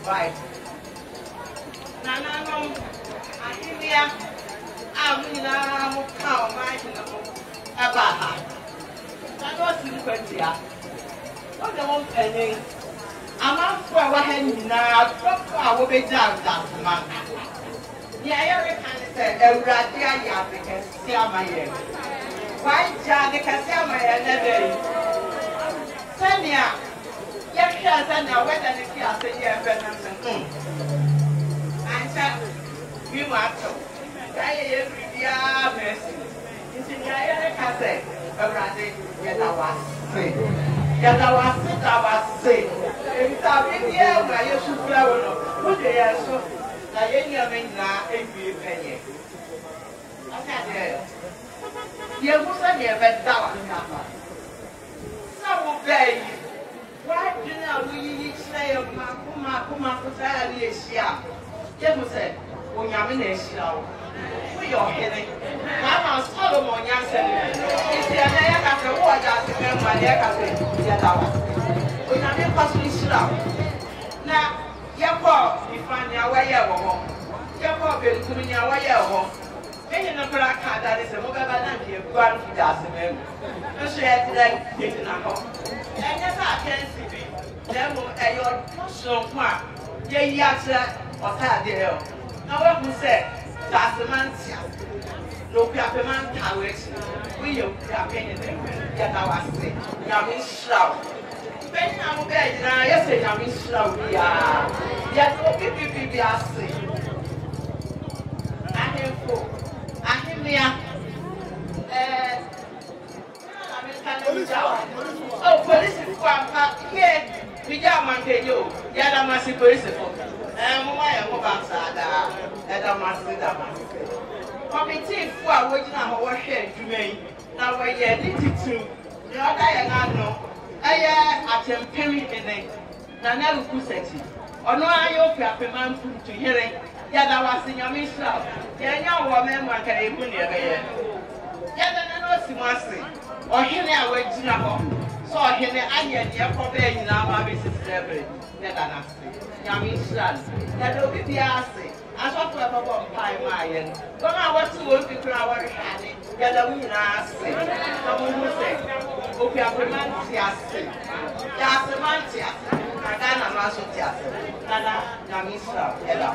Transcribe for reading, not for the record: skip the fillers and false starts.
Right. Nana, I hear I'm cow, my about. I don't see the what the one penny. I'm not for our hand now. I will be down that man. Yeah, I can say, Radia, because see my head. Why, Johnny, can see my head? Tanya, yes, and now whether the kids say, yes, I said, you want to. I every year, mercy. It's in the can say, Radia, get our say. Yes, I was sick. It's a big year where you should flower. Put the air so that any of them now a few penny. I said, you must have never done that. Some obey. Why do now we say of Makuma for Saturday? You said, when you're in a show. We are heading. I'm a Solomon Gyase. It's the American war Gyasehemaa we are not possibly slow. Now, your poor, you find your way over. Your poor bill coming your way over. Any number of card that is a mobile bank, you go out to Gyasehemaa. And she had today, getting a home. And yes, I can see it. Then will a your so far. Gyase Oseadeeyo. Now, what we say, Gyasehemaa. Okuapem towers, we Okuapehene, get our say, Yamin Shroud. When I'm bed, I say Yamin Shroud, yet OPP, I say. I hear me. Oh, police is quite here. We got Manko, Yada Massy police. And why am I about that? Committee for working on our share to me. Now we're needed to the other no. I am Perry in it. Nana Kuseti. Or no, I Okuapem to hearing. Yada was in your mission. Yanya woman, one can even near here. Yada no Simasi. Or here I went to know. So here I am here for being in our business every. Yada Yamishan. That will be asked. I thought to have a pie, Mayan. Come on, what to work with our hand? Yellow in us. Someone who said, Okuapem, Gyasehemaa, Magana Masotia, Nana, Namisa, Ella.